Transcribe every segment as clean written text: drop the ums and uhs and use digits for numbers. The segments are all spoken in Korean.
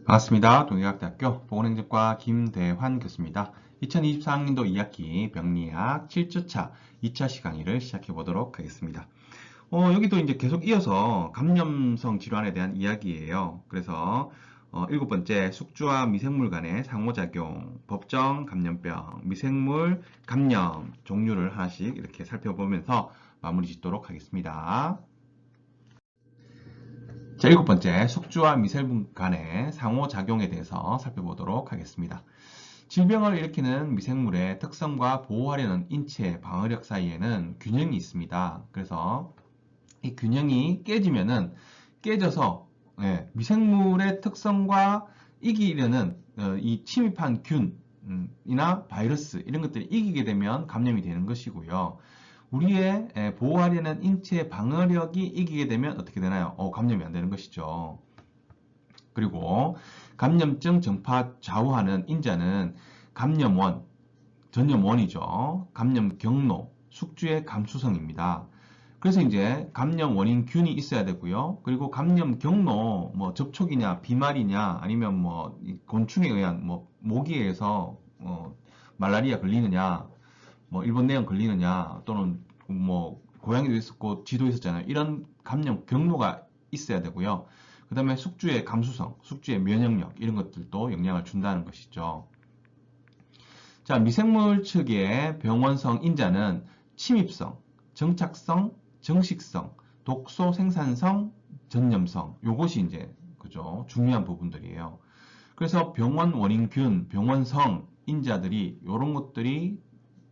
반갑습니다. 동의학대학교 보건행정과 김대환 교수입니다. 2024학년도 2학기 병리학 7주차 2차 시강의를 시작해 보도록 하겠습니다. 여기도 이제 계속 이어서 감염성 질환에 대한 이야기예요. 그래서 7번째 숙주와 미생물 간의 상호작용, 법정 감염병, 미생물 감염 종류를 하나씩 이렇게 살펴보면서 마무리 짓도록 하겠습니다. 자, 7번째 숙주와 미생물 간의 상호작용에 대해서 살펴보도록 하겠습니다. 질병을 일으키는 미생물의 특성과 보호하려는 인체 방어력 사이에는 균형이 있습니다. 그래서 이 균형이 깨져서 미생물의 특성과 이기려는 이 침입한 균이나 바이러스 이런 것들이 이기게 되면 감염이 되는 것이고요. 우리의 보호하려는 인체 방어력이 이기게 되면 어떻게 되나요? 감염이 안 되는 것이죠. 그리고 감염증 전파 좌우하는 인자는 감염원, 전염원이죠. 감염 경로, 숙주의 감수성입니다. 그래서 이제 감염 원인 균이 있어야 되고요. 그리고 감염 경로, 뭐 접촉이냐, 비말이냐, 아니면 뭐 곤충에 의한 뭐 모기에 의해서 말라리아 걸리느냐, 뭐 일본 내염 걸리느냐, 또는 뭐 고양이도 있었고 쥐도 있었잖아요. 이런 감염 경로가 있어야 되고요. 그 다음에 숙주의 감수성, 숙주의 면역력 이런 것들도 영향을 준다는 것이죠. 자, 미생물 측의 병원성 인자는 침입성, 정착성, 정식성, 독소 생산성, 전염성 요것이 이제 그죠 중요한 부분들이에요. 그래서 병원 원인균, 병원성 인자들이 이런 것들이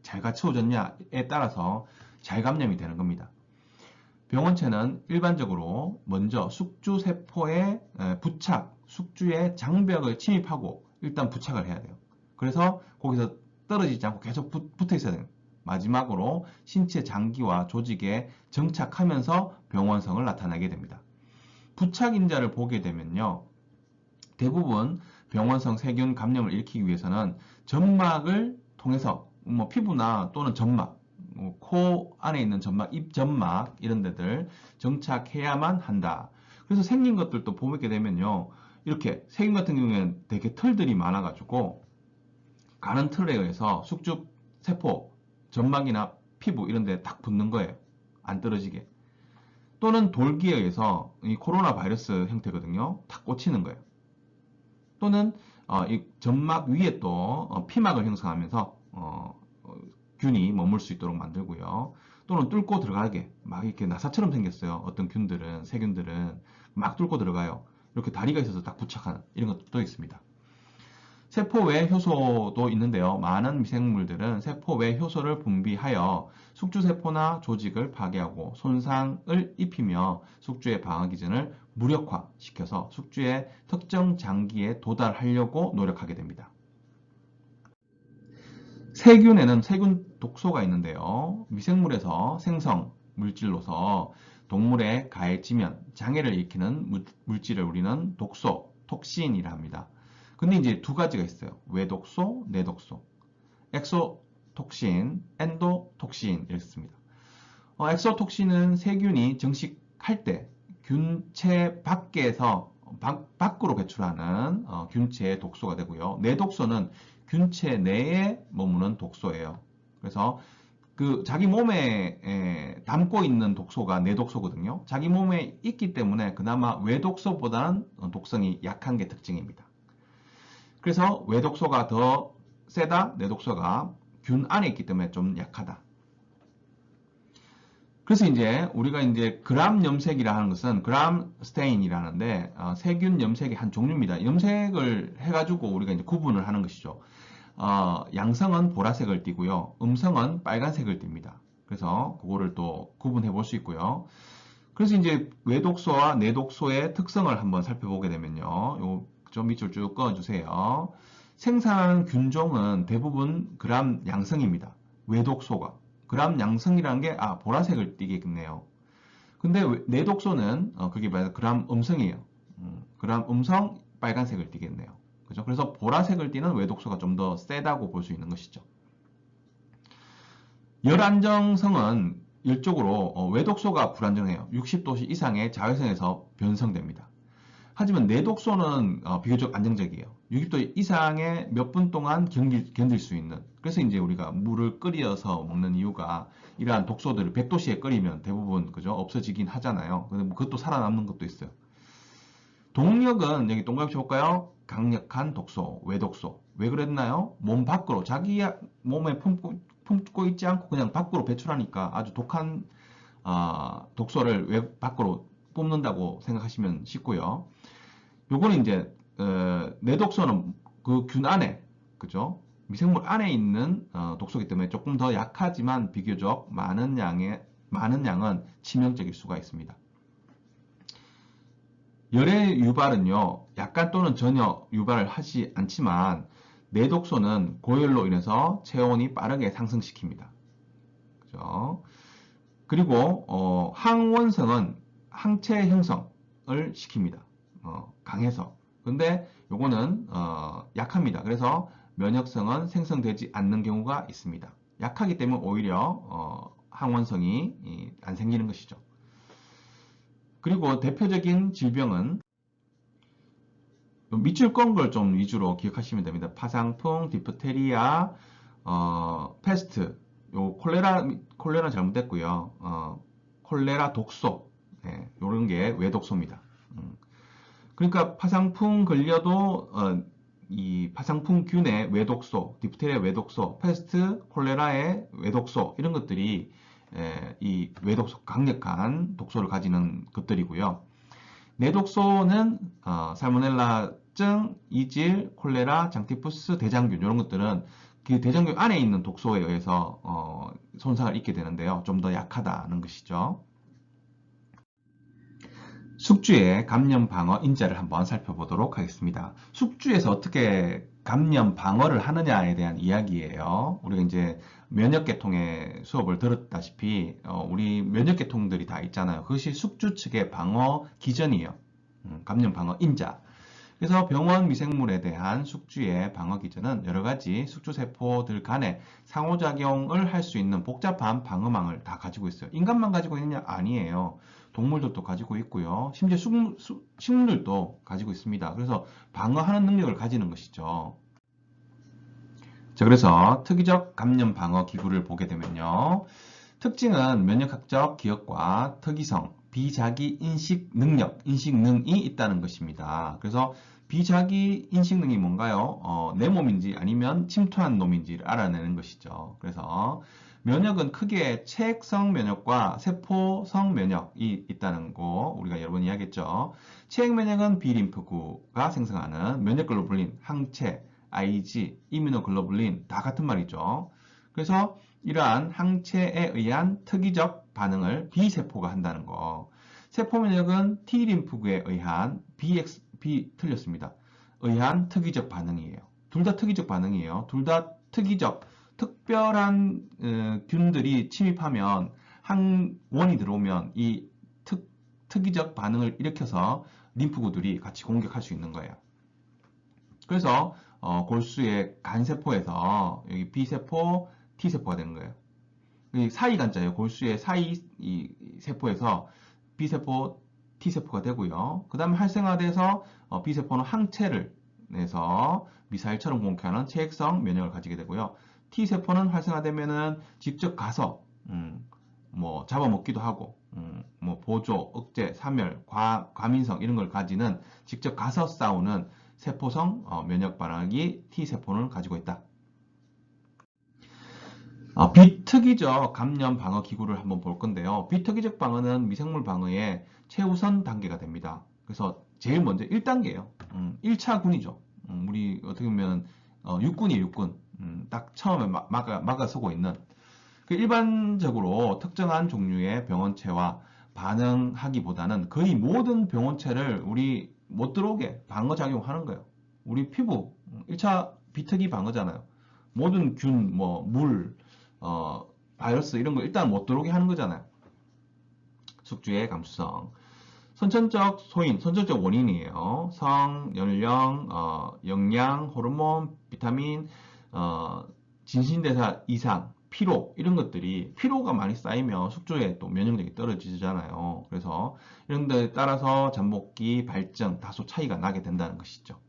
잘 갖춰졌냐에 따라서 잘 감염이 되는 겁니다. 병원체는 일반적으로 먼저 숙주세포의 부착, 숙주의 장벽을 침입하고 일단 부착을 해야 돼요. 그래서 거기서 떨어지지 않고 계속 붙어 있어야 돼요. 마지막으로 신체 장기와 조직에 정착하면서 병원성을 나타내게 됩니다. 부착인자를 보게 되면요. 대부분 병원성 세균 감염을 일으키기 위해서는 점막을 통해서 뭐 피부나 또는 점막, 코 안에 있는 점막, 입 점막 이런 데들 정착해야만 한다. 그래서 생긴 것들도 보게 되면요. 이렇게 세균 같은 경우에는 되게 털들이 많아가지고 가는 틀에 의해서 숙주 세포, 점막이나 피부 이런 데 딱 붙는 거예요. 안 떨어지게. 또는 돌기에 의해서 이 코로나 바이러스 형태거든요. 탁 꽂히는 거예요. 또는 이 점막 위에 또 피막을 형성하면서 균이 머물 수 있도록 만들고요. 또는 뚫고 들어가게 막 이렇게 나사처럼 생겼어요. 어떤 균들은 세균들은 막 뚫고 들어가요. 이렇게 다리가 있어서 딱 부착하는 이런 것도 있습니다. 세포 외 효소도 있는데요. 많은 미생물들은 세포 외 효소를 분비하여 숙주세포나 조직을 파괴하고 손상을 입히며 숙주의 방어 기전을 무력화시켜서 숙주의 특정 장기에 도달하려고 노력하게 됩니다. 세균에는 세균 독소가 있는데요. 미생물에서 생성 물질로서 동물에 가해지면 장애를 일으키는 물질을 우리는 독소, 톡신이라 합니다. 근데 이제 두 가지가 있어요. 외독소, 내독소. 엑소톡신, 엔도톡신 이렇게 씁니다. 엑소톡신은 세균이 증식할 때 균체 밖에서 밖으로 배출하는 균체의 독소가 되고요. 내독소는 균체 내에 머무는 독소예요. 그래서 그 자기 몸에 담고 있는 독소가 내독소거든요. 자기 몸에 있기 때문에 그나마 외독소보다는 독성이 약한 게 특징입니다. 그래서 외독소가 더 세다, 내독소가 균 안에 있기 때문에 좀 약하다. 그래서 이제 우리가 이제 그람 염색이라 하는 것은 그람 스테인이라는데 세균 염색의 한 종류입니다. 염색을 해가지고 우리가 이제 구분을 하는 것이죠. 양성은 보라색을 띠고요. 음성은 빨간색을 띱니다. 그래서 그거를 또 구분해 볼 수 있고요. 그래서 이제 외독소와 내독소의 특성을 한번 살펴보게 되면요. 요 좀 밑줄 쭉 그어주세요. 생산하는 균종은 대부분 그람 양성입니다. 외독소가. 그람 양성이라는 게, 보라색을 띠겠네요. 근데 내독소는, 그게 말해서 그람 음성이에요. 그람 음성 빨간색을 띠겠네요. 그죠? 그래서 보라색을 띠는 외독소가 좀 더 세다고 볼 수 있는 것이죠. 열 안정성은 열적으로 외독소가 불안정해요. 60도씨 이상의 자외선에서 변성됩니다. 하지만 내독소는 비교적 안정적이에요. 60도 이상의 몇 분 동안 견딜 수 있는. 그래서 이제 우리가 물을 끓여서 먹는 이유가 이러한 독소들을 100도씨에 끓이면 대부분 그죠? 없어지긴 하잖아요. 근데 뭐 그것도 살아남는 것도 있어요. 동력은 여기 동그라미 쳐볼까요? 강력한 독소, 외독소. 왜 그랬나요? 몸 밖으로 자기 몸에 품고 있지 않고 그냥 밖으로 배출하니까 아주 독한 독소를 밖으로 뽑는다고 생각하시면 쉽고요. 요거는 이제 내독소는 그 균 안에 그죠? 미생물 안에 있는 독소이기 때문에 조금 더 약하지만 비교적 많은 양은 치명적일 수가 있습니다. 열의 유발은요, 약간 또는 전혀 유발을 하지 않지만 내독소는 고열로 인해서 체온이 빠르게 상승시킵니다. 그죠? 그리고 항원성은 항체 형성을 시킵니다. 강해서. 근데 요거는 약합니다. 그래서 면역성은 생성되지 않는 경우가 있습니다. 약하기 때문에 오히려 항원성이 안 생기는 것이죠. 그리고 대표적인 질병은 밑줄 건 걸 좀 위주로 기억하시면 됩니다. 파상풍, 디프테리아, 패스트, 요 콜레라 잘못됐고요. 콜레라 독소, 요런 게 외독소입니다. 그러니까 파상풍 걸려도 이 파상풍균의 외독소, 디프테리아 외독소, 패스트, 콜레라의 외독소 이런 것들이 이 외독소 강력한 독소를 가지는 것들이고요. 내독소는 살모넬라증, 이질, 콜레라, 장티푸스, 대장균 이런 것들은 그 대장균 안에 있는 독소에 의해서 손상을 입게 되는데요. 좀 더 약하다는 것이죠. 숙주의 감염 방어 인자를 한번 살펴보도록 하겠습니다. 숙주에서 어떻게 감염 방어를 하느냐에 대한 이야기예요. 우리가 이제 면역계통의 수업을 들었다시피 우리 면역계통들이 다 있잖아요. 그것이 숙주 측의 방어 기전이에요. 감염 방어 인자. 그래서 병원 미생물에 대한 숙주의 방어 기전은 여러 가지 숙주세포들 간에 상호작용을 할 수 있는 복잡한 방어망을 다 가지고 있어요. 인간만 가지고 있느냐? 아니에요. 동물들도 가지고 있고요. 심지어 식물들도 가지고 있습니다. 그래서 방어하는 능력을 가지는 것이죠. 자, 그래서 특이적 감염 방어 기구를 보게 되면요. 특징은 면역학적 기억과 특이성, 비자기 인식 능력, 인식능이 있다는 것입니다. 그래서 비자기 인식능이 뭔가요? 내 몸인지 아니면 침투한 놈인지를 알아내는 것이죠. 그래서 면역은 크게 체액성 면역과 세포성 면역이 있다는 거 우리가 여러 번 이야기했죠. 체액 면역은 B림프구가 생성하는 면역글로불린, 항체, IG, 이뮤노글로불린 다 같은 말이죠. 그래서 이러한 항체에 의한 특이적 반응을 B세포가 한다는 거. 세포 면역은 T림프구에 의한 틀렸습니다. 의한 특이적 반응이에요. 둘 다 특이적 반응이에요. 둘 다 특별한 균들이 침입하면 항원이 들어오면 이 특이적 반응을 일으켜서 림프구들이 같이 공격할 수 있는 거예요. 그래서 골수의 간세포에서 여기 B세포, T세포가 되는 거예요. 사이 간자예요. 골수의 사이 이 세포에서 B세포, T세포가 되고요. 그 다음에 활성화돼서 B세포는 항체를 내서 미사일처럼 공격하는 체액성 면역을 가지게 되고요. T세포는 활성화되면은 직접 가서 뭐 잡아먹기도 하고 뭐 보조, 억제, 사멸, 과민성 이런 걸 가지는 직접 가서 싸우는 세포성 면역 반응이 T세포는 가지고 있다. 비특이적 감염 방어 기구를 한번 볼 건데요. 비특이적 방어는 미생물 방어의 최우선 단계가 됩니다. 그래서 제일 먼저 1단계예요. 1차 군이죠. 우리 어떻게 보면 육군이에요, 육군. 딱 처음에 막아서고 있는. 일반적으로 특정한 종류의 병원체와 반응하기보다는 거의 모든 병원체를 우리 못 들어오게 방어작용하는 거예요. 우리 피부 1차 비특이 방어잖아요. 모든 균, 물, 바이러스 이런 거 일단 못 들어오게 하는 거잖아요. 숙주의 감수성. 선천적 원인이에요. 성, 연령, 영양, 호르몬, 비타민, 진신대사 이상, 피로 이런 것들이 피로가 많이 쌓이면 숙주의 또 면역력이 떨어지잖아요. 그래서 이런 데 따라서 잠복기, 발정 다소 차이가 나게 된다는 것이죠.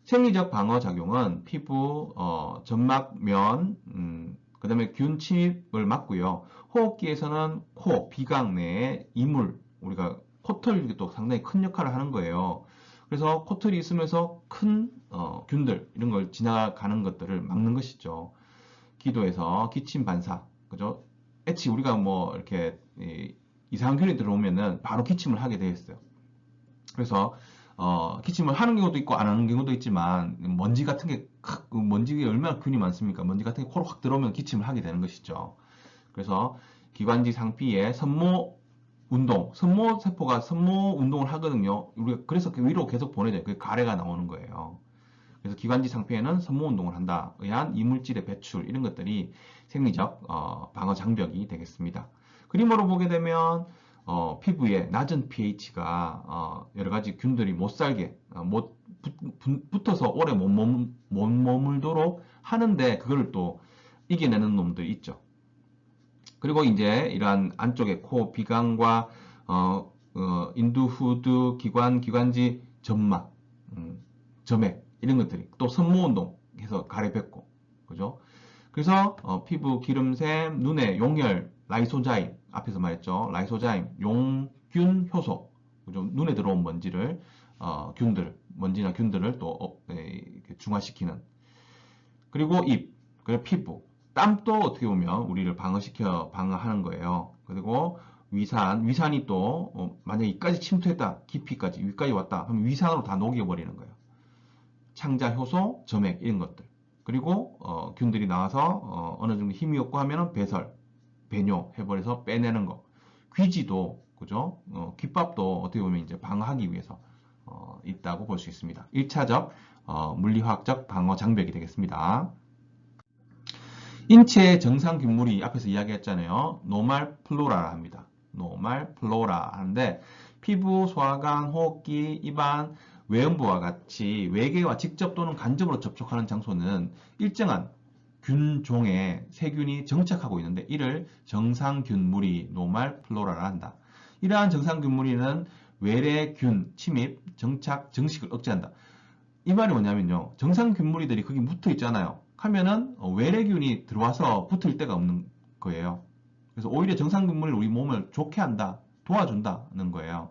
생리적 방어 작용은 피부, 점막면, 그 다음에 균 침입을 막고요. 호흡기에서는 코, 비강 내에 이물, 우리가 코털이 또 상당히 큰 역할을 하는 거예요. 그래서 코털이 있으면서 큰 균들 이런 걸 지나가는 것들을 막는 것이죠. 기도에서 기침 반사, 그죠? 애치 우리가 뭐 이렇게 이상한 균이 들어오면은 바로 기침을 하게 되어 있어요. 그래서 기침을 하는 경우도 있고 안 하는 경우도 있지만 먼지 같은 게 먼지가 얼마나 균이 많습니까? 먼지 같은 게 코로 확 들어오면 기침을 하게 되는 것이죠. 그래서 기관지 상피에 섬모 운동, 섬모 세포가 섬모 운동을 하거든요. 우리가 그래서 그 위로 계속 보내져요. 그 가래가 나오는 거예요. 그래서 기관지 상피에는 섬모 운동을 한다. 의한 이물질의 배출 이런 것들이 생리적 방어 장벽이 되겠습니다. 그림으로 보게 되면 피부에 낮은 pH가 여러 가지 균들이 못 살게 붙어서 오래 못 머물도록 하는데 그걸 또 이겨내는 놈들이 있죠. 그리고 이제 이러한 안쪽에 코, 비강과 인두, 후두, 기관지, 점막, 점액 이런 것들이 또 섬모운동 해서 가래 뱉고 그죠? 그래서 피부 기름샘, 눈의 용혈, 라이소자임 앞에서 말했죠. 라이소자임, 용균 효소 그죠? 눈에 들어온 먼지를 균들, 먼지나 균들을 또 중화시키는 그리고 입, 그리고 피부, 땀도 어떻게 보면 우리를 방어하는 거예요. 그리고 위산이 또 만약에 이까지 침투했다, 깊이까지 위까지 왔다 하면 위산으로 다 녹여버리는 거예요. 창자 효소, 점액 이런 것들. 그리고 균들이 나와서 어느 정도 힘이 없고 하면은 배설, 배뇨 해버려서 빼내는 거. 귀지도 그죠? 귓밥도 어떻게 보면 이제 방어하기 위해서 있다고 볼 수 있습니다. 1차적 물리화학적 방어 장벽이 되겠습니다. 인체의 정상 균물이 앞에서 이야기했잖아요. 노말 플로라라 합니다. 노말 플로라 하는데 피부, 소화관, 호흡기, 입안, 외음부와 같이 외계와 직접 또는 간접으로 접촉하는 장소는 일정한 균종의 세균이 정착하고 있는데 이를 정상균무리 노말 플로라라 한다. 이러한 정상균무리는 외래균 침입, 정착, 정식을 억제한다. 이 말이 뭐냐면요. 정상균무리들이 거기 붙어 있잖아요. 하면은 외래균이 들어와서 붙을 데가 없는 거예요. 그래서 오히려 정상균물이 우리 몸을 좋게 한다, 도와준다는 거예요.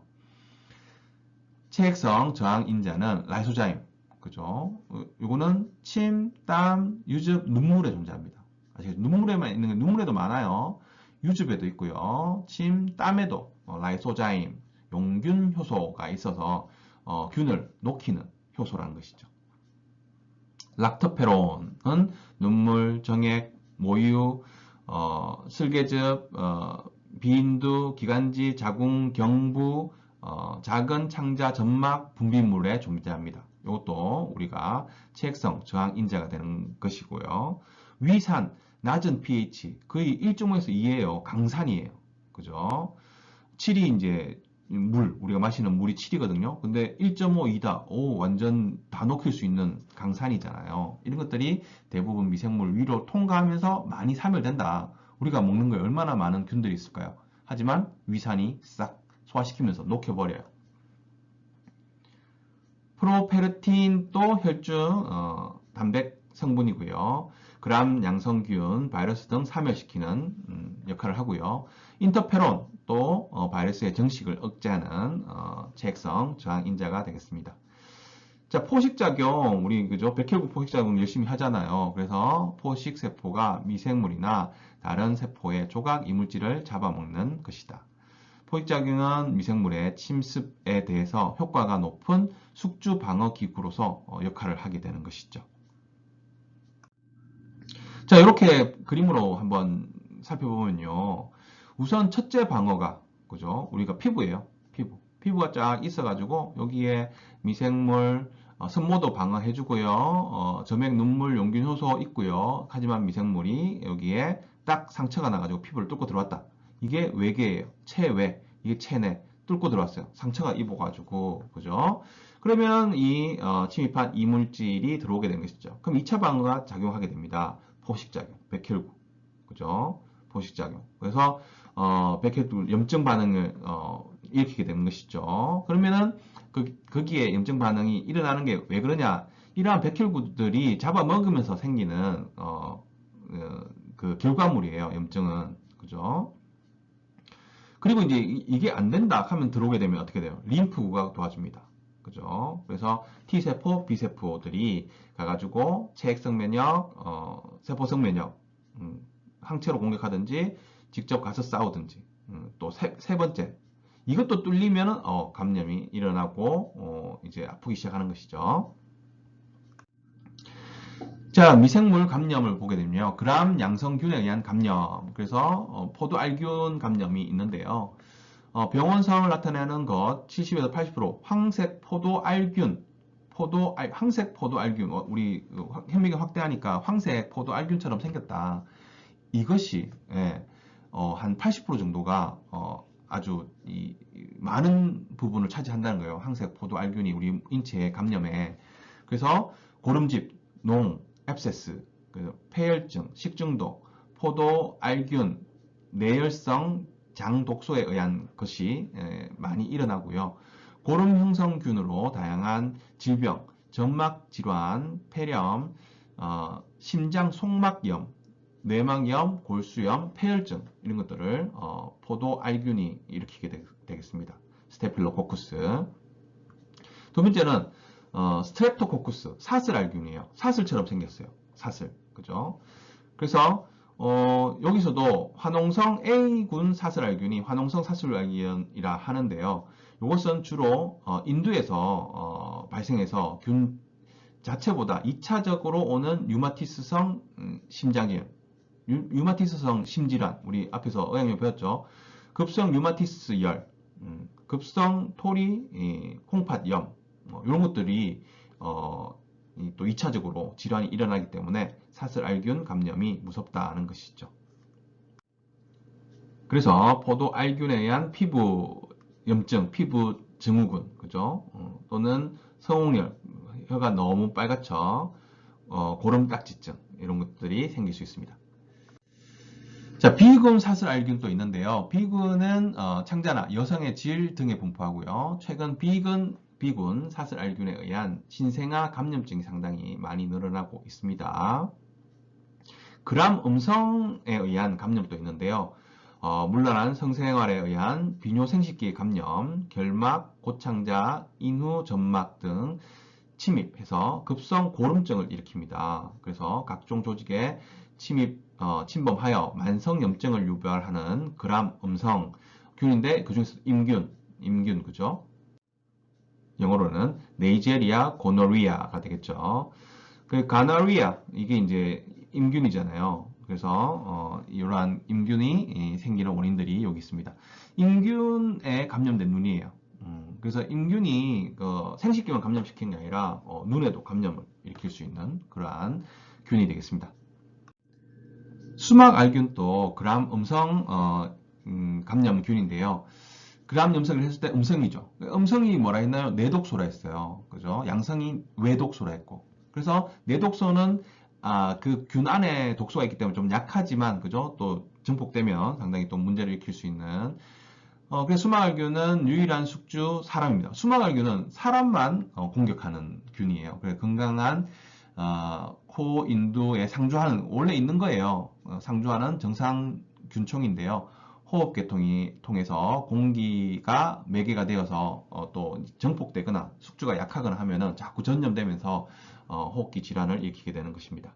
체액성 저항인자는 라이소자임, 그죠? 이거는 침, 땀, 유즙, 눈물에 존재합니다. 아시겠죠? 눈물에만 있는 게 눈물에도 많아요. 유즙에도 있고요. 침, 땀에도 라이소자임, 용균 효소가 있어서 균을 녹이는 효소라는 것이죠. 락토페론은 눈물, 정액, 모유, 슬개즙, 비인두, 기관지, 자궁, 경부, 작은 창자, 점막, 분비물에 존재합니다. 이것도 우리가 체액성 저항인자가 되는 것이고요. 위산, 낮은 pH, 거의 1.5에서 2예요. 강산이에요. 그죠? 7이 이제 우리가 마시는 물이 7이거든요. 근데 1.5, 2다. 오, 완전 다 녹일 수 있는 강산이잖아요. 이런 것들이 대부분 미생물 위로 통과하면서 많이 사멸된다. 우리가 먹는 거에 얼마나 많은 균들이 있을까요? 하지만 위산이 싹 소화시키면서 녹여버려요. 프로페르틴도 혈중 단백 성분이고요. 그람 양성균, 바이러스 등 사멸시키는 역할을 하고요. 인터페론 또 바이러스의 정식을 억제하는 체액성 저항인자가 되겠습니다. 자, 포식작용, 우리 그죠? 백혈구 포식작용 열심히 하잖아요. 그래서 포식세포가 미생물이나 다른 세포의 조각 이물질을 잡아먹는 것이다. 포식작용은 미생물의 침습에 대해서 효과가 높은 숙주 방어 기구로서 역할을 하게 되는 것이죠. 자, 이렇게 그림으로 한번 살펴보면요. 우선 첫째 방어가, 그죠? 우리가 피부예요. 피부가 쫙 있어가지고 여기에 미생물, 섬모도 방어해주고요. 점액, 눈물, 용균 효소 있고요. 하지만 미생물이 여기에 딱 상처가 나가지고 피부를 뚫고 들어왔다. 이게 외계예요. 체외, 이게 체내 뚫고 들어왔어요. 상처가 입어가지고, 그죠? 그러면 이 침입한 이물질이 들어오게 되는 것이죠. 그럼 2차 방어가 작용하게 됩니다. 포식작용, 백혈구, 그죠? 포식작용. 그래서 백혈구 염증 반응을 일으키게 되는 것이죠. 그러면은 거기에 염증 반응이 일어나는 게 왜 그러냐? 이러한 백혈구들이 잡아먹으면서 생기는 그 결과물이에요. 염증은. 그죠? 그리고 이제 이게 안 된다 하면 들어오게 되면 어떻게 돼요? 림프구가 도와줍니다. 그죠? 그래서 T세포, B세포들이 가가지고 체액성 면역, 세포성 면역, 항체로 공격하든지 직접 가서 싸우든지, 또 세 번째, 이것도 뚫리면은 감염이 일어나고 이제 아프기 시작하는 것이죠. 자, 미생물 감염을 보게 되면요. 그람 양성균에 의한 감염. 그래서 포도알균 감염이 있는데요. 병원성을 나타내는 것 70에서 80% 황색 포도알균, 황색 포도알균. 우리 현미경 확대하니까 황색 포도알균처럼 생겼다. 이것이 한 80% 정도가 아주 많은 부분을 차지한다는 거예요. 황색 포도알균이 우리 인체의 감염에. 그래서 고름집, 농, 앱세스, 폐혈증, 식중독, 포도알균, 내열성 장독소에 의한 것이 많이 일어나고요. 고름 형성균으로 다양한 질병, 점막질환, 폐렴, 심장 속막염, 뇌막염, 골수염, 폐혈증 이런 것들을 포도알균이 일으키게 되겠습니다. 스테필로코쿠스. 두 번째는 스트랩토코쿠스, 사슬알균이에요. 사슬처럼 생겼어요. 사슬, 그죠? 그래서 여기서도 화농성 A군 사슬알균이 화농성 사슬알균이라 하는데요. 이것은 주로 인두에서 발생해서 균 자체보다 2차적으로 오는 류마티스성 심장염, 류마티스성 심질환, 우리 앞에서 의학용 배웠죠. 급성 류마티스열, 급성 토리 콩팥염, 이런 것들이 또 2차적으로 질환이 일어나기 때문에 사슬알균 감염이 무섭다는 것이죠. 그래서 포도알균에 의한 피부 염증, 피부 증후군, 그죠? 또는 성홍열, 혀가 너무 빨갛죠. 고름딱지증 이런 것들이 생길 수 있습니다. 자, 비군 사슬알균도 있는데요. 비군은 창자나 여성의 질 등에 분포하고요. 최근 비군 사슬알균에 의한 신생아 감염증이 상당히 많이 늘어나고 있습니다. 그람 음성에 의한 감염도 있는데요. 물란한 성생활에 의한 비뇨생식기 감염, 결막, 고창자, 인후 점막 등 침입해서 급성 고름증을 일으킵니다. 그래서 각종 조직에 침범하여 만성염증을 유발하는 그람 음성 균인데 그중에서 임균, 그죠? 영어로는 네이제리아 고노리아가 되겠죠. 그 가나리아, 이게 이제 임균이잖아요. 그래서 이러한 임균이 생기는 원인들이 여기 있습니다. 임균에 감염된 눈이에요. 그래서 임균이 생식기만 감염시키는 게 아니라 눈에도 감염을 일으킬 수 있는 그러한 균이 되겠습니다. 수막알균도 그람 음성 감염균인데요. 그람 염색을 했을 때 음성이죠. 음성이 뭐라 했나요? 내독소라 했어요. 그죠? 양성이 외독소라 했고. 그래서 내독소는 그 균 안에 독소가 있기 때문에 좀 약하지만, 그죠? 또 증폭되면 상당히 또 문제를 일으킬 수 있는. 그래서 수막알균은 유일한 숙주 사람입니다. 수막알균은 사람만 공격하는 균이에요. 그래서 건강한 코 인두에 상주하는, 원래 있는 거예요. 상주하는 정상 균총인데요. 호흡계통이 통해서 공기가 매개가 되어서 또 정폭되거나 숙주가 약하거나 하면은 자꾸 전염되면서 호흡기 질환을 일으키게 되는 것입니다.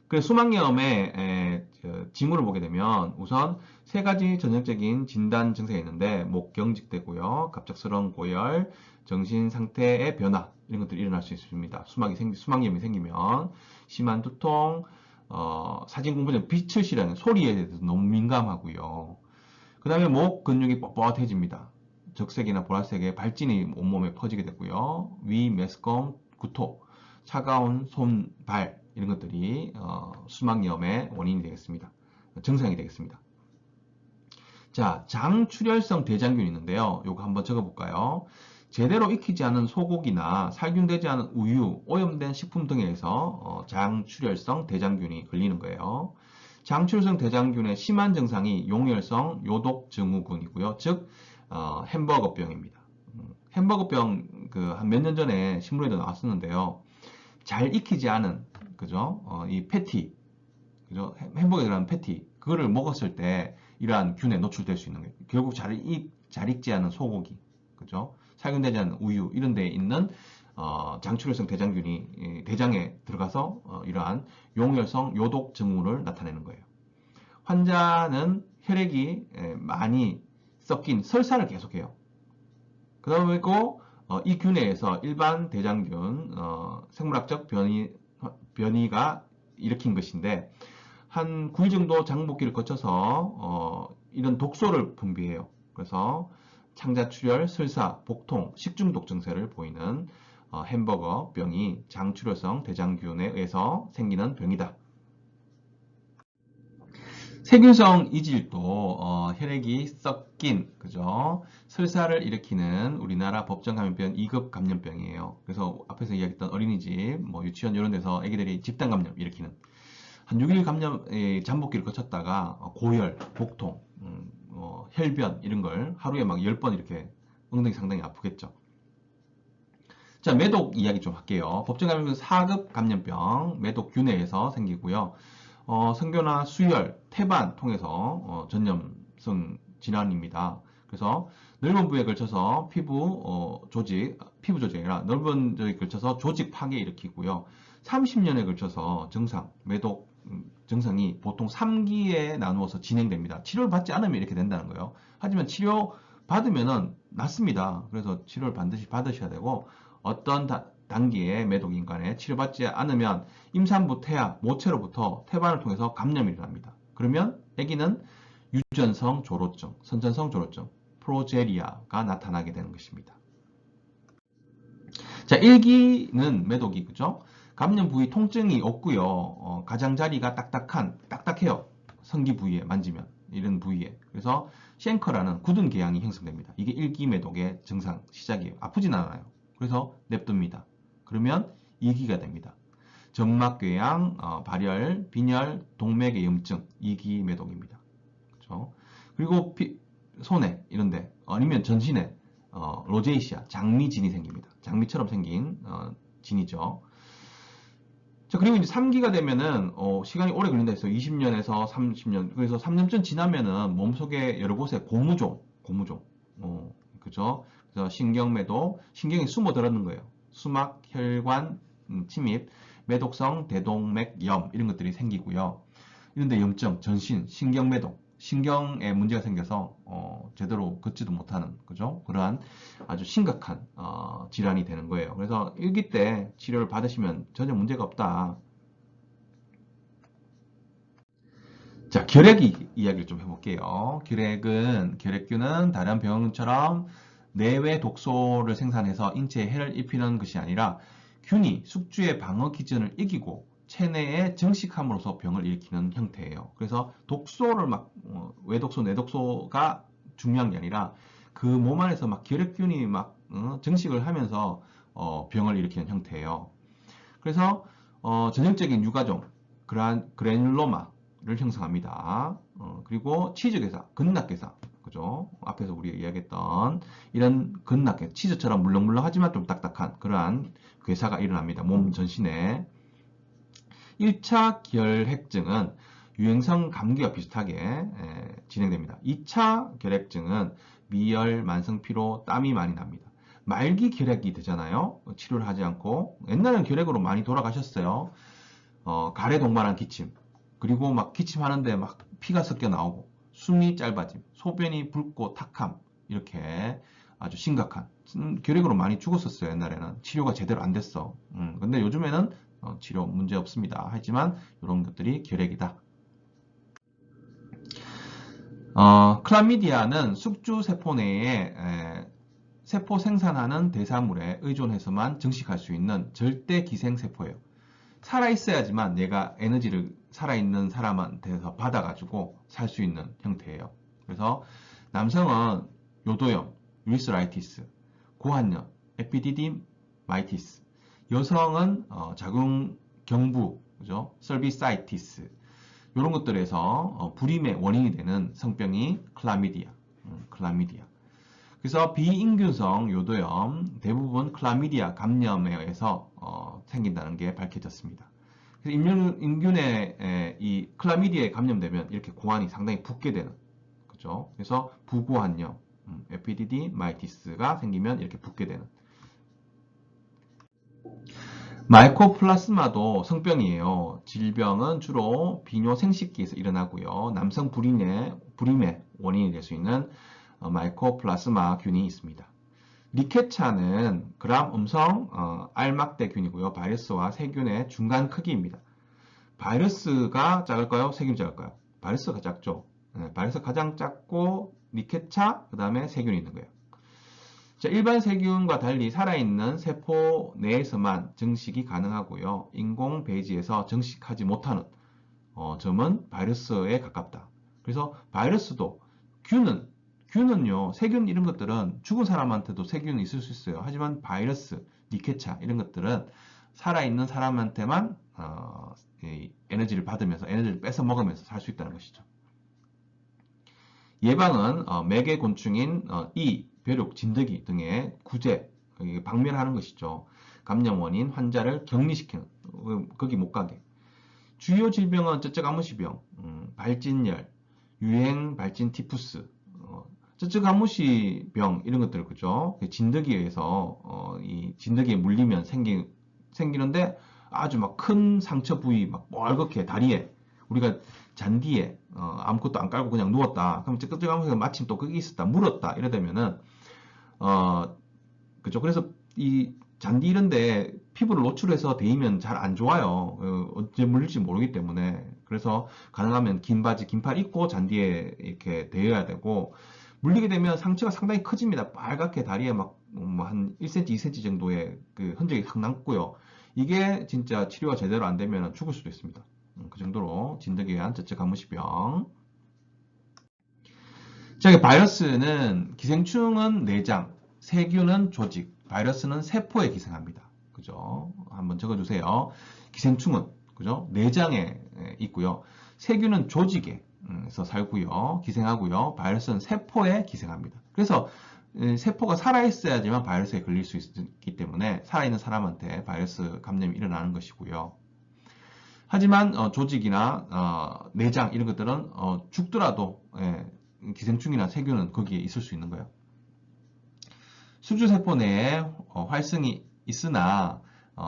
그래서 수막염의 징후를 보게 되면 우선 세 가지 전형적인 진단 증세가 있는데 목 경직되고요, 갑작스러운 고열, 정신 상태의 변화 이런 것들이 일어날 수 있습니다. 수막염이 생기면 심한 두통, 사진 공부는 빛을 싫어하는 소리에 대해서 너무 민감하고요. 그 다음에 목 근육이 뻣뻣해집니다. 적색이나 보라색의 발진이 온몸에 퍼지게 되고요. 위, 메스꺼움, 구토, 차가운 손, 발 이런 것들이 수막염의 원인이 되겠습니다. 증상이 되겠습니다. 자, 장출혈성 대장균이 있는데요. 이거 한번 적어볼까요? 제대로 익히지 않은 소고기나 살균되지 않은 우유, 오염된 식품 등에서 장출혈성 대장균이 걸리는 거예요. 장출성 대장균의 심한 증상이 용혈성 요독 증후군이고요. 즉 햄버거병입니다. 햄버거병 한 몇 년 전에 신문에도 나왔었는데요. 잘 익히지 않은 그죠? 이 패티 그죠? 햄버거에 들어간 패티 그거를 먹었을 때 이러한 균에 노출될 수 있는 거예요. 결국 잘 익지 않은 소고기 그죠? 살균되지 않은 우유 이런 데에 있는 장출혈성 대장균이 대장에 들어가서 이러한 용혈성 요독 증후를 나타내는 거예요. 환자는 혈액이 많이 섞인 설사를 계속해요. 그리고 이 균에 의해서 일반 대장균 생물학적 변이가 일으킨 것인데 한 9일 정도 장복기를 거쳐서 이런 독소를 분비해요. 그래서 창자출혈, 설사, 복통, 식중독 증세를 보이는 햄버거 병이 장출혈성 대장균에 의해서 생기는 병이다. 세균성 이질도 혈액이 섞인 그죠? 설사를 일으키는 우리나라 법정 감염병 2급 감염병이에요. 그래서 앞에서 이야기했던 어린이집, 유치원 이런 데서 애기들이 집단 감염 일으키는 한 6일 감염 잠복기를 거쳤다가 고열, 복통, 혈변 이런 걸 하루에 막 10번 이렇게 엉덩이 상당히 아프겠죠. 자, 매독 이야기 좀 할게요. 법정 감염병 4급 감염병 매독균에 의해서 생기고요. 성교나 수혈, 태반 통해서 전염성 질환입니다. 그래서 넓은 부위에 걸쳐서 피부 조직이 아니라 넓은 조직에 걸쳐서 조직 파괴 일으키고요. 30년에 걸쳐서 매독 증상이 보통 3기에 나누어서 진행됩니다. 치료를 받지 않으면 이렇게 된다는 거예요. 하지만 치료 받으면 낫습니다. 그래서 치료를 반드시 받으셔야 되고 어떤 단기의 매독인 간에 치료받지 않으면 임산부 태아, 모체로부터 태반을 통해서 감염이 일어납니다. 그러면 아기는 유전성 조로증, 선천성 조로증, 프로제리아가 나타나게 되는 것입니다. 자, 1기는 매독이 그죠? 감염 부위 통증이 없고요. 가장자리가 딱딱해요. 성기 부위에 만지면 이런 부위에. 그래서 쉔커라는 굳은 궤양이 형성됩니다. 이게 1기 매독의 증상 시작이에요. 아프진 않아요. 그래서 냅둡니다. 그러면 2기가 됩니다. 점막궤양, 발열, 빈혈, 동맥의 염증, 2기 매독입니다. 그렇죠? 그리고 손에 이런데 아니면 전신에 로제이시아, 장미진이 생깁니다. 장미처럼 생긴 진이죠. 자, 그리고 이제 3기가 되면은 시간이 오래 걸린다 했어요. 20년에서 30년. 그래서 3년쯤 지나면은 몸속에 여러 곳에 고무종, 그죠? 그래서 신경매도, 신경이 숨어 들어있는 거예요. 수막, 혈관 침입, 매독성 대동맥염 이런 것들이 생기고요. 이런데 염증, 전신, 신경매독, 신경에 문제가 생겨서 제대로 걷지도 못하는 그죠? 그러한 아주 심각한 질환이 되는 거예요. 그래서 1기 때 치료를 받으시면 전혀 문제가 없다. 자, 결핵 이야기를 좀 해볼게요. 결핵균은 다른 병처럼 내외 독소를 생산해서 인체에 해를 입히는 것이 아니라 균이 숙주의 방어 기전을 이기고 체내에 증식함으로써 병을 일으키는 형태예요. 그래서 독소를 외독소, 내독소가 중요한 게 아니라 그 몸 안에서 결핵균이 증식을 하면서 병을 일으키는 형태예요. 그래서 전형적인 유가종, 그래놀로마를 형성합니다. 그리고 치즈괴사, 근납괴사, 그죠? 앞에서 우리가 이야기했던 이런 근납괴사, 치즈처럼 물렁물렁하지만 좀 딱딱한 그러한 괴사가 일어납니다. 몸 전신에. 1차 결핵증은 유행성 감기와 비슷하게 진행됩니다. 2차 결핵증은 미열, 만성피로, 땀이 많이 납니다. 말기 결핵이 되잖아요. 치료를 하지 않고. 옛날에는 결핵으로 많이 돌아가셨어요. 가래동반한 기침. 그리고 기침하는데 피가 섞여 나오고, 숨이 짧아짐, 소변이 붉고 탁함. 이렇게 아주 심각한 결핵으로 많이 죽었었어요. 옛날에는. 치료가 제대로 안 됐어. 근데 요즘에는 치료 문제 없습니다. 하지만 이런 것들이 결핵이다. 클라미디아는 숙주 세포 내에 세포 생산하는 대사물에 의존해서만 증식할 수 있는 절대 기생 세포예요. 살아있어야지만 얘가 에너지를 살아있는 사람한테서 받아가지고 살 수 있는 형태예요. 그래서 남성은 요도염, 유리스라이티스, 고한염, 에피디디마이티스, 여성은 자궁경부, 그죠? 설비사이티스, 이런 것들에서 불임의 원인이 되는 성병이 클라미디아. 그래서 비인균성 요도염 대부분 클라미디아 감염에 의해서 생긴다는 게 밝혀졌습니다. 그래서 인균의 이 클라미디아에 감염되면 이렇게 고환이 상당히 붓게 되는 거죠. 그래서 부고환염, 에피디디마이티스가 생기면 이렇게 붓게 되는. 마이코플라스마도 성병이에요. 질병은 주로 비뇨 생식기에서 일어나고요. 남성 불임의 원인이 될 수 있는 마이코플라스마균이 있습니다. 리케차는 그람 음성 알막대균이고요. 바이러스와 세균의 중간 크기입니다. 바이러스가 작을까요? 세균이 작을까요? 바이러스가 작죠. 네, 바이러스가 가장 작고 리케차, 그 다음에 세균이 있는 거예요. 자, 일반 세균과 달리 살아있는 세포 내에서만 증식이 가능하고요. 인공 배지에서 증식하지 못하는 점은 바이러스에 가깝다. 그래서 바이러스도 균은요, 세균 이런 것들은 죽은 사람한테도 세균이 있을 수 있어요. 하지만 바이러스, 니케차 이런 것들은 살아있는 사람한테만 에너지를 받으면서 에너지를 뺏어 먹으면서 살 수 있다는 것이죠. 예방은 매개 곤충인 이, 벼룩, 진드기 등의 구제, 박멸하는 것이죠. 감염 원인 환자를 격리시키는, 거기 못 가게. 주요 질병은 쩌쩌가무시병, 발진열, 유행 발진 티푸스, 쩌쩌가무시병 이런 것들 그죠? 진드기에 의해서 이 진드기에 물리면 생기는데 아주 막 큰 상처 부위 막 뻘겋게 다리에 우리가 잔디에 아무것도 안 깔고 그냥 누웠다. 그럼 쩌쩌가무시가 마침 또 거기 있었다. 물었다. 이러다면은 그죠? 그래서 이 잔디 이런데 피부를 노출해서 데이면 잘 안 좋아요. 언제 물릴지 모르기 때문에. 그래서 가능하면 긴 바지, 긴팔 입고 잔디에 이렇게 데여야 되고, 물리게 되면 상처가 상당히 커집니다. 빨갛게 다리에 막 한 1cm, 2cm 정도의 그 흔적이 확 남고요. 이게 진짜 치료가 제대로 안 되면 죽을 수도 있습니다. 그 정도로 진드기에 의한 쩌쩌가무시병. 자, 바이러스는 기생충은 내장, 세균은 조직, 바이러스는 세포에 기생합니다. 그죠? 한번 적어주세요. 기생충은 그죠? 내장에 있고요. 세균은 조직에서 살고요. 기생하고요. 바이러스는 세포에 기생합니다. 그래서 세포가 살아있어야지만 바이러스에 걸릴 수 있기 때문에 살아있는 사람한테 바이러스 감염이 일어나는 것이고요. 하지만 조직이나 내장 이런 것들은 죽더라도 기생충이나 세균은 거기에 있을 수 있는 거예요. 숙주세포 내에 활성이 있으나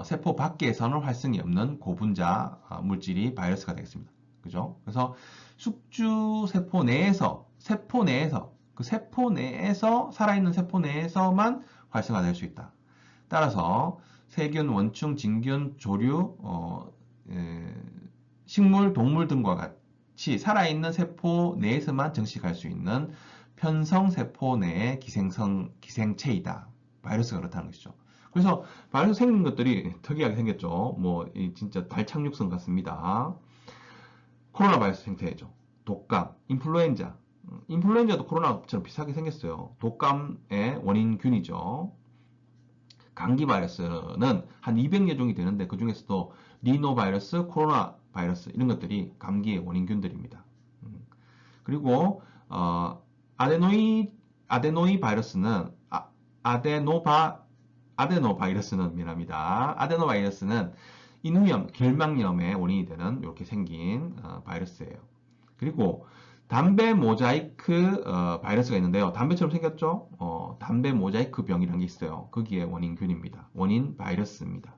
세포 밖에서는 활성이 없는 고분자 물질이 바이러스가 되겠습니다. 그죠? 그래서 숙주세포 내에서 그 세포 내에서 살아있는 세포 내에서만 활성화될 수 있다. 따라서 세균, 원충, 진균, 조류, 식물, 동물 등과 같이 살아있는 세포 내에서만 증식할 수 있는 편성세포 내의 기생체이다. 바이러스가 그렇다는 것이죠. 그래서 바이러스 생긴 것들이 특이하게 생겼죠. 뭐 진짜 달 착륙선 같습니다. 코로나 바이러스 형태죠. 독감, 인플루엔자. 인플루엔자도 코로나처럼 비슷하게 생겼어요. 독감의 원인균이죠. 감기 바이러스는 한 200여 종이 되는데 그 중에서도 리노바이러스, 코로나 바이러스 이런 것들이 감기의 원인균들입니다. 그리고 아데노이 바이러스는 미안합니다. 아데노바이러스는 인후염, 결막염의 원인이 되는 이렇게 생긴 바이러스예요. 그리고 담배 모자이크 바이러스가 있는데요. 담배처럼 생겼죠? 담배 모자이크 병이라는 게 있어요. 거기에 원인균입니다. 원인 바이러스입니다.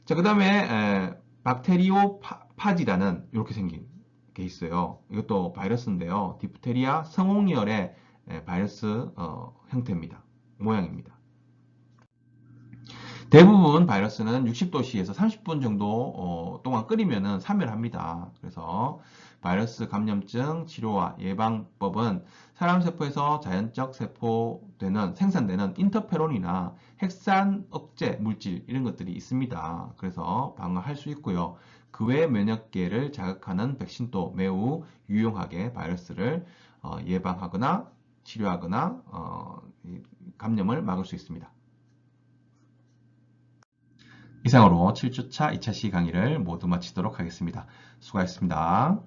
자, 그 다음에 박테리오파지라는 이렇게 생긴 게 있어요. 이것도 바이러스인데요. 디프테리아 성홍열의 바이러스 형태입니다. 모양입니다. 대부분 바이러스는 60도씨에서 30분 정도 동안 끓이면 사멸합니다. 그래서 바이러스 감염증 치료와 예방법은 사람 세포에서 자연적 생산되는 인터페론이나 핵산 억제 물질 이런 것들이 있습니다. 그래서 방어할 수 있고요. 그 외 면역계를 자극하는 백신도 매우 유용하게 바이러스를 예방하거나 치료하거나 감염을 막을 수 있습니다. 이상으로 7주차 2차 시 강의를 모두 마치도록 하겠습니다. 수고하셨습니다.